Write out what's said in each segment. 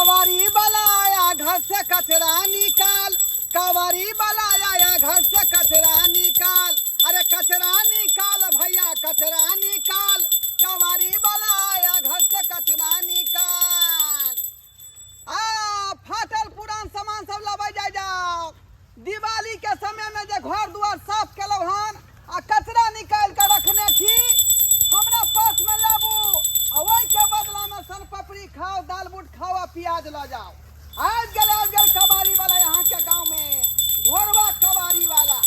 कवारी वाला आया घर से कचरा निकाल, कवारी वाला आया घर से कचरा निकाल, अरे कचरा निकाल भैया कचरा निकाल, कवारी वाला आया घर से कचरा निकाल। फाटल पुरान सामान सब लबे जाओ, दिवाली के समय में जो घर दुआर साफ केलो हन आ कचरा निकाल के रखने छी, हमरा पास में लाबू आ ओई के बदला में सन पपड़ी खाओ, दाल बूट खाओ आ प्याज ल जाओ। आज गल कबाड़ी वाला यहाँ के गांव में घोरवा कबाड़ी वाला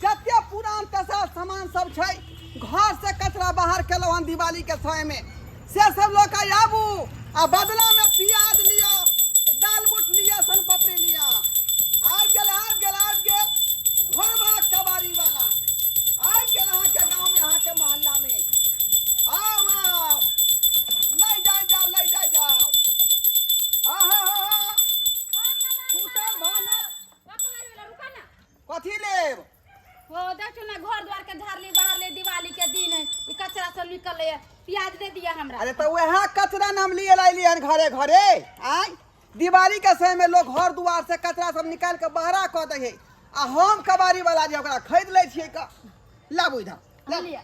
जते पुरान तसा सामान सब छै घर से कचरा बाहर केलो हन दिवाली के समय में, से सब लोग का आबू आ बदला में प्याज लिया, दाल बूट लिया, सन पपड़ी लिया। आज गल घोरवा कबाड़ी वाला आज गल यहाँ के गांव में, यहाँ के मोहल्ला में। आओ ले जाओ कथी लेब? वो देखो ना घर द्वार के झाड़ ले बाहर ले, दिवाली के दिन है ये कचरा सब निकल है, प्याज दे दिया हमरा। अरे तो वह कचरा नाम लिए लाइलियन घरे घरे आय दिवाली के समय में लोग घर दुआर से कचरा सब निकाल के बहरा कह दे है, आ हम कबाड़ी वाला जे ओकरा खरीद ले छिए का लाबू इधर ले लिया।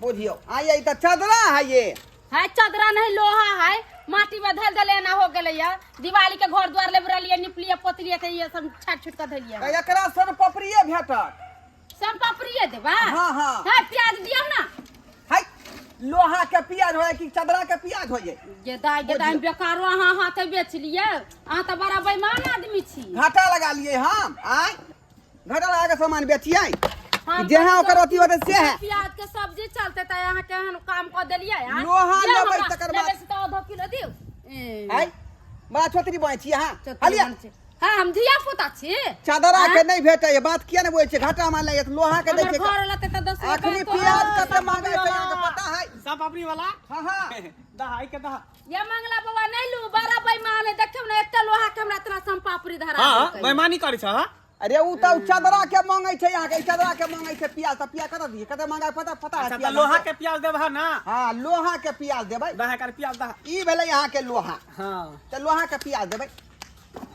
बुझियो आये त चदरा है, ये है चदरा नहीं लोहा है, माटी में धल दले ना हो गेले या दिवाली के घर द्वार ले बरलिए निपलिए पोतलिए के ये सब छाट छुट के धलिए। एकरा सन पपड़िए भेटत, सब पपड़िए देबा। हां हां है प्याज दियो ना, है लोहा के प्याज होय कि चदरा के प्याज होय? ये दाई बेकारो हां हाथे बेच लिए, आ त बड़ा बेईमान आदमी छी। घाटा लगा लिए हम आय घाटा लगा के सामान बेचिए हम जेहा ओकर अथी होते से है। प्याज के सब्जी चलते त यहाँ के हम काम कर देलिए यार। लोहा लेबै तकर बाद लेबै से तो आधा किलो दियो। है बड़ा छोटरी बय छी हां हलिया। हां हम धिया पुता छी, चादरा के नहीं भेटै ये बात किया ने बोलै छै, घाटा मान ले लोहा के दै छै। घर लते त 10 आखिरी प्याज कते मांगे छै यहाँ के पता है? सब अपनी वाला हां हां दहाई के दहा ये मंगला बाबा नहीं लू बड़ा बेईमान है, देखौ ना एते लोहा के हमरा इतना संपापड़ी धरा। हां बेईमानी करै छ। अरे उ त चादरा के मांगे छै यहाँ के, चादरा के मांगे छै प्याज, त प्याज कत दिए कते मांगा पता है? अच्छा लोहा के प्याज देबह ना। हां लोहा के प्याज देबै, दहा कर प्याज दहा। ई भेलै यहाँ के लोहा। हां त लोहा के प्याज देबै।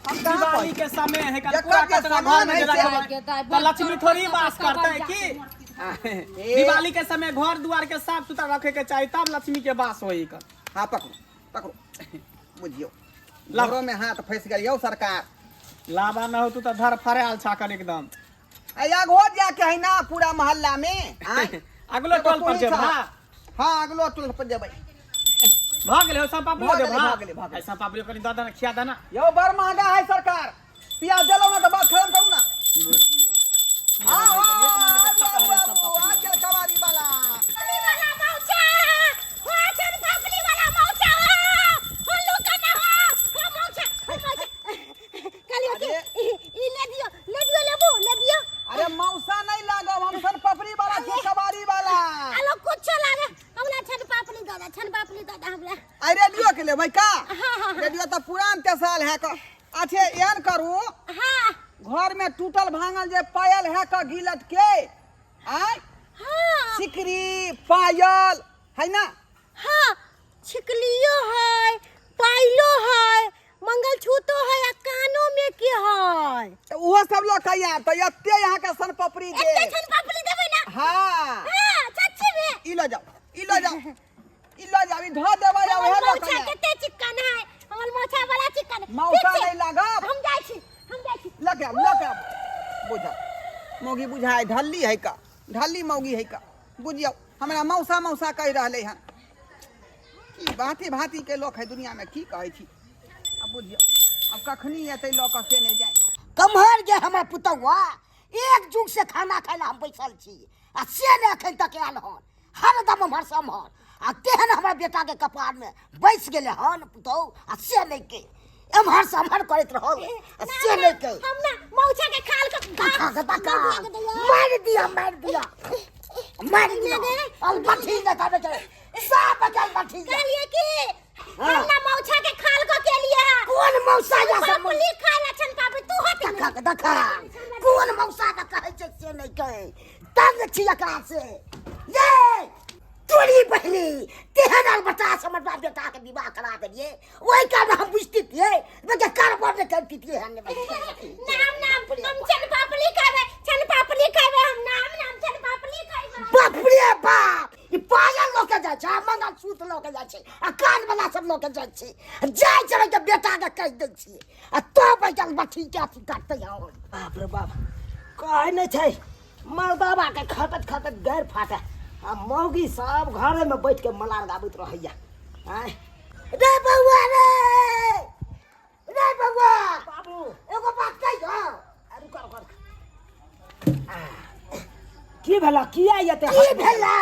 हम दिवाली के समय है जकर पूरा के कचरा सामान घर में है से रखबै तो लक्ष्मी थोड़ी वास करते है की? दिवाली के समय घर द्वार के साफ सुथरा रखे के चाहिए, तब लक्ष्मी के वास होई कर। हां पकड़ो बुझियो घरों में हाथ फंस गेलियो सरकार। लाभा न हो तू तो धर फरेल छाकर एकदम आगो जाके है ना पूरा मोहल्ला में अगलो टोल पर जेबा। हां अगलो टोल पर जेबै। भाग ले सब पापड़ी दे भाग ले। ऐसा पापड़ी कनी दादा ने खिया देना। यो बड़ महंगा है सरकार, प्याज जलो ना तो बात खत्म करू ना। आ के कवारी वाला मौचा हो छन पापड़ी वाला मौचा हो लुका ना हो मौचा कालियो के ई ले दियो ले दियो। अरे मौसा नहीं लागब, हम सन पपड़ी वाला छी कवारी वाला। आलो कुछ लागे हमरा छन पापड़ी दादा हमरा। अरे रेडियो के लेबै का? हां रेडियो तो पुरान के साल है का। अच्छे एहन करू हां घर में टूटल भांगल जे पायल है का गिलट के आय हां सिकरी पायल है ना? हां छिकलियो है, पाइलो है, मंगलसूत्र है, आ कानों में के है। तो वो सब लोग कहिया तो एते यहाँ के सन पपड़ी दे। एते छन पापड़ी देबै ना? हां हां सच्ची में ई लो जाओ ई धो देबै या ओहे लोग मौछा कहिया कते चिक्कन है, हमर मौछा वाला चिक्कन है। मौसा ठीक छै, नहीं लागब। हम जाइ छी लगे बुझा मौगी बुझाए ढल्ली है का, ढल्ली मौगी है का बुझियो। हमरा मौसा कह रहले हन की भांति के लोग है दुनिया में, की कहै छी अब बुझियो। अब कखनी एतै लोग से नहीं जाए कम्हर जे हमर पुतौआ एक जुग से खाना खाइला हम बैसल छी आ से ने एखन तक आयल हन, हरदम हमर सम्हर आ केहन हमर बेटा के कपार में बैस गेले हन पुतौ आ से नहीं के एम्हर से एम्हर करैत रहल आ से नहीं के हम ना मौछा के खाल के मार दिया और बठी न करे सब बचल बठी कहलिए कि हम ना मौछा के खाल के लिए है। कौन मौसा या सब पापड़ी खाला छन पापड़ी तू हट देखा कौन मौसा का कहे छै से नहीं कहे तंग छी एकरा से ये तोरी बहनी तेहरा बता समझ बाप बेटा के विवाह करा दिए वही का हम बुझती थे बगे कारबार ने करती थी हमने नाम हम चन पापड़ी खावे हम नाम चन पापड़ी खावे बाप रे बाप ई पागल लोग के जाय छै मंगल सूत्र लोग के जाय छै आ कान वाला सब लोग के जाय छै जाय छै के बेटा के कह दै छी आ तो बैठल बठी के अथी काटते हो बाप रे बाप कहे नहीं छै मर्दाबा के खपत गैर फाटे आ मौगी सब घरे में बैठ के मलार गाबैत रहैया आय रे बउआ बाबू एगो बात कह दो अरे कर की भेला किया येते की भेला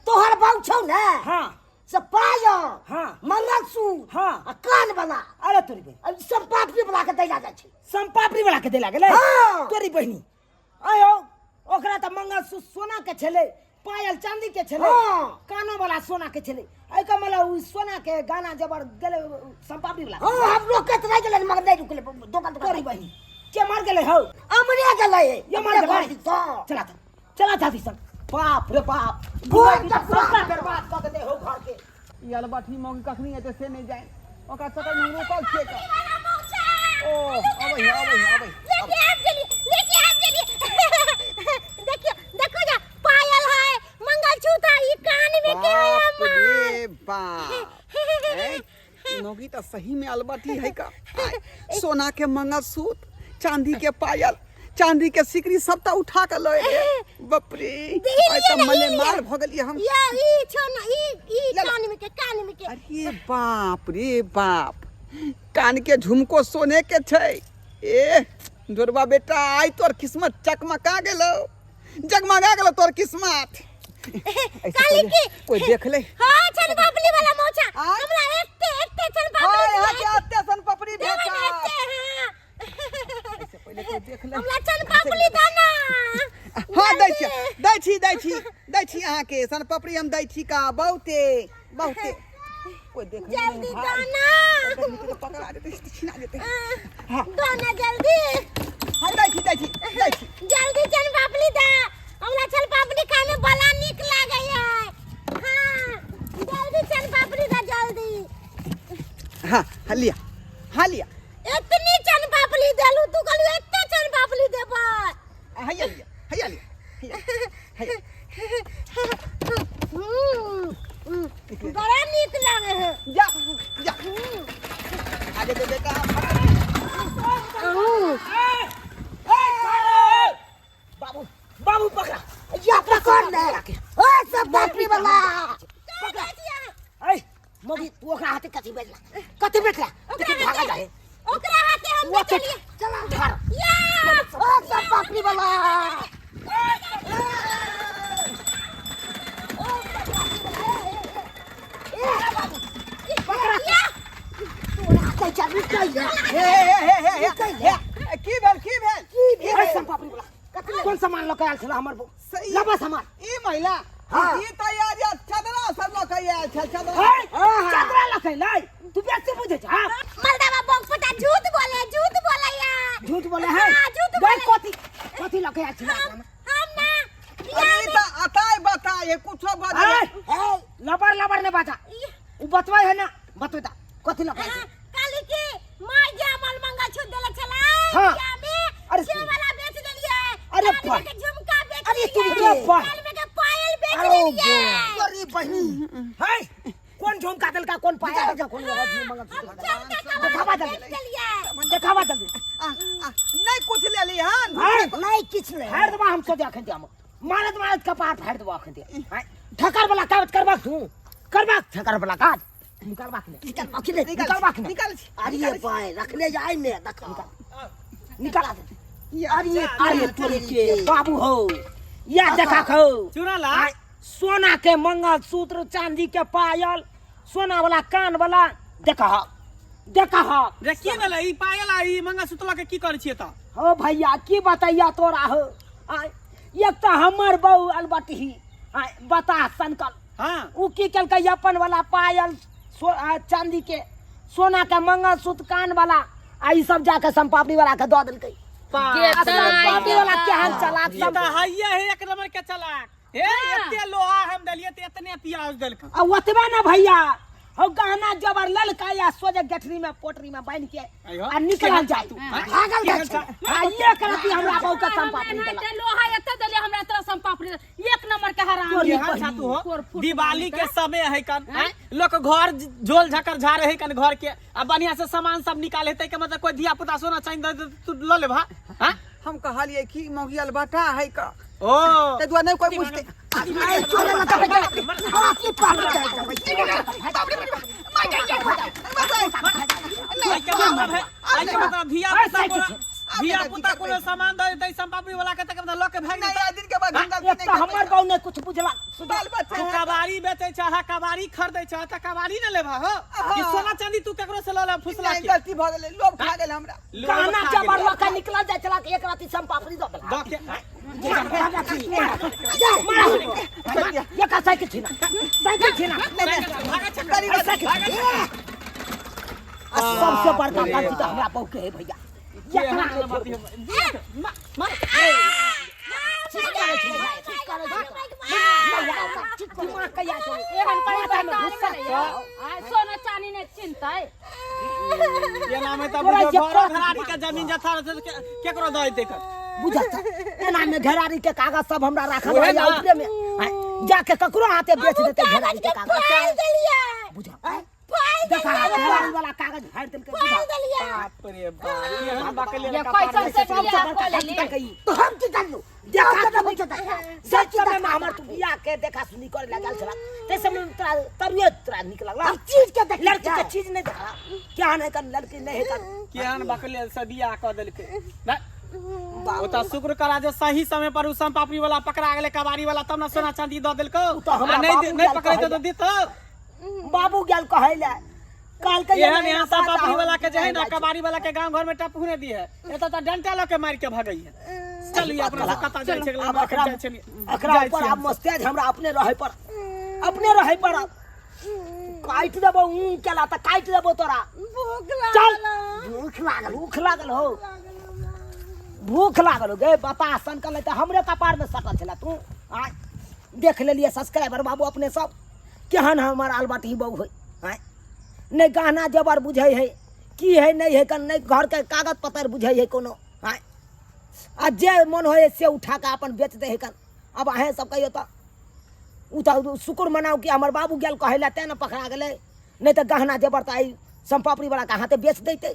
तोहर बाऊ छौ ना हां से पायो हां मंगलसूत्र हां आ कान वाला अरे तोरी बहन अब संपापड़ी वाला के दैला जाय छै संपापड़ी वाला के दैला गेलै तोरी बहनी आयो ओकरा त मंगलसूत्र सोना के छले पायल चांदी के छले कानो वाला सोना के छले ए का मला उ सोना के गाना जबर गेले संपापड़ी वाला हां हम रोकत रह गेले मगर नहीं रुकले दुकान तोरी बहनी के मार गेले हो अमरे गेले ये मार गेले चला जाती सब बाप रे बाप बर्बाद कर दे हो घर के ई अलबाठी मौगी कखनी एते से नहीं जाए ओकरा चक्कर में रोकल छे का ओ अबे लेके आप चली देखो जा पायल है मंगलसूत्र ई कान में के है रे बाप मौगी तो सही में अलबाठी है का सोना के मंगलसूत्र चांदी के पायल चांदी के सिकरी सबटा उठा के लए रे बाप रे आई त मले मार भ गेलिए हम या ई छोना ई कान में के अरे बाप रे बाप कान के झुमको सोने के छै ए जोरबा बेटा आई तोर किस्मत चकमका गेलो जगमगा गेलो तोर किस्मत काली की कोई देख ले हां छन पापड़ी वाला मौचा हमरा एकते छन पापड़ी हां के अत्ते सन पापड़ी बेटा पहले कोई देख ले हमरा छन पापड़ी दाना हां दै छी अहाँ के सन पापड़ी हम दै छी का बहुते कोई देख ले जल्दी दाना पकड़ा देते छीना देते हां दाना जल्दी हां दै छी जल्दी छन पापड़ी दा हमरा छन पापड़ी खाए में बड़ा नीक लागे है हां जल्दी छन पापड़ी दा जल्दी हां लिया इतनी छन पापड़ी देलू तू कहलू एते छन पापड़ी देबा हैया बड़ा नीक लागे है जा आगे दे बेटा बाबू पकड़ा या पकड़ ले ओ सब पापड़ी वाला पकड़ा ए मौगी तू ओकरा हाथे कथि बेचला भागा जाए ओकरा हाथे हम ले चलिए चला घर या ओ सब पापड़ी वाला या तोरा चल निकल जा की भेल सब पापड़ी वाला कौन सामान लोग आयल छला हमर सही लबा सामान ई महिला हाँ। ई तो यार चदरा सब लोग आयल छ चदरा चदरा लखै लाई तू बेसी बुझे छ मर्दावा बोक पता झूठ बोले या झूठ बोले है हाँ, झूठ बोले। कथी लखै आयल छला हम ना अरे तो अताय बताए कुछो बता लबर ने बाजा उ बतवाय है ना बतोता कथी लखै काली की माय जामल मंगलसूत्र देले छला हाँ। या में छे वाला बेच देलिए अरे कान में के झुमका बेच अरे देलिए तू रे बा। कान में के पायल बेच देलिए अरे बहनी है कौन झुमका दिल का कौन पाया है कौन दिखावा जल्दी नहीं कुछ ले ली हन नहीं किछ ले फाड़ दबा हम सोचे अखन हम मारत कपार फाड़ दबा अखन दे ठकर वाला काज करबा तू करबा ठकर वाला काज निकालबा के निकाल अरे पाए रखले जाए ने निकाल दे अरे तोरी के बाबू हो या देखा खो चुरा ला सोना के मंगलसूत्र चांदी के पायल सोना वाला कान वाला देखा रे की भेलै ई पायल आ ई मंगलसूत्र के की करै छियै त हो भैया की बताइया तोरा हो एक तो हमर बहू अलबटी बता सनकल हां उ की कलकै अपन वाला पायल चांदी के सोना के मंगलसूत्र कान वाला आ ई सब जाके संपापड़ी वाला के दऽ देलकै संपापड़ी वाला केहन चलाक सब हइया है एक नंबर के चलाक एते लोहा हम दलिए त इतने प्याज देलक आ ओतबे ना भैया हो गहना जबर ललका या सोजे गठरी में पोटरी में बांध के आ निकल जाए भागल जाए आ ये करती हमरा बहु के संपापड़ी नहीं देला ते लोहा एते देले हमरा तरह संपापड़ी एक नंबर के हराम यहाँ छातू हो दिवाली के समय है कन लोग घर झोल झकर झाड़ है कन घर के आ बढ़िया से सामान सब निकाले तै के मतलब कोई धिया पुता सोना चाहिए तू ल ले भा हां हम कहलिए कि मोगियल बटा है का ओ ते दुआ नहीं कोई पूछते आई चले ना तब की पाल धिया पुता कोनो सामान दे दे संपापड़ी वाला के तक लोग के भाग नहीं दिन के बाद गंगा एक तो हमर गांव ने कुछ बुझला बाल बच्चा तू कबाड़ी बेचे छ हा कबाड़ी खरीदे छ त कबाड़ी न लेबा हो कि सोना चांदी तू केकरो से ल फुसला नहीं के गलती भ गेलै लोग खा गेल हमरा गहना जबर लका निकल जाए चला के एक राती संपापड़ी दो देला द के ये का साइकिल छीना सबसे बड़का गलती तो हमरा बहु के है भैया सोना चांदी ने चिंता ये नाम है तब घर घराड़ी के जमीन जथा केकरो दे दे कर बुझता एना में घेरारी के कागज सब हमरा राखल है ऊपरे में जाके ककरो हाथे बेच देते घेरारी के कागज बुझा देखा घेरारी वाला कागज फाड़ देल के बुझा बाप रे बाप ये हम बकले ये कैसन से बिया को ले कही तो हम की जानलू देखा तो बुझता सच में हमर तू बिया के देखा सुनी करे लागल छला तैसे में तरिए तरा निकलला हर चीज के देख लड़की के चीज नहीं देखा क्या नहीं कर लड़की नहीं कर केहन बकले से बियाह क देलके ना ओ त शुक्र करा जे सही समय पर उस संपापड़ी वाला पकड़ा गेले कबाड़ी वाला तब ना सोना चांदी द देलको नहीं पकड़े तो देत बाबू गेल कहैले काल के यहाँ संपापड़ी वाला के जे है ना कबाड़ी वाला के गांव घर में टपहुने दी है एत त डंटा ल के मार के भागई है चलिए अपना से कता जाय छै अब अकरा ऊपर आप मस्तेज हमरा अपने रहे पर काट देबो केला त काट देबो तोरा भूख लागल हो भूख लागल हो गे बता सनकल त हमरे कपार में सटल छला तू आ देख लेलिए सब्सक्राइबर बाबू अपने सब केहन हमर आलबाटी बहु है नहीं गहना जबर बुझे है की है नहीं है कन नहीं घर के कागज पत्र बुझे है कोनो है आ जे मन होए से उठा के अपन बेच दे है कन अब अहे सब कहियो त उ त शुक्र मनाओ कि हमर बाबू गेल कहला ते न पकड़ा गेले नहीं तो गहना जबर त आई संपापड़ी वाला के हाथे बेच देते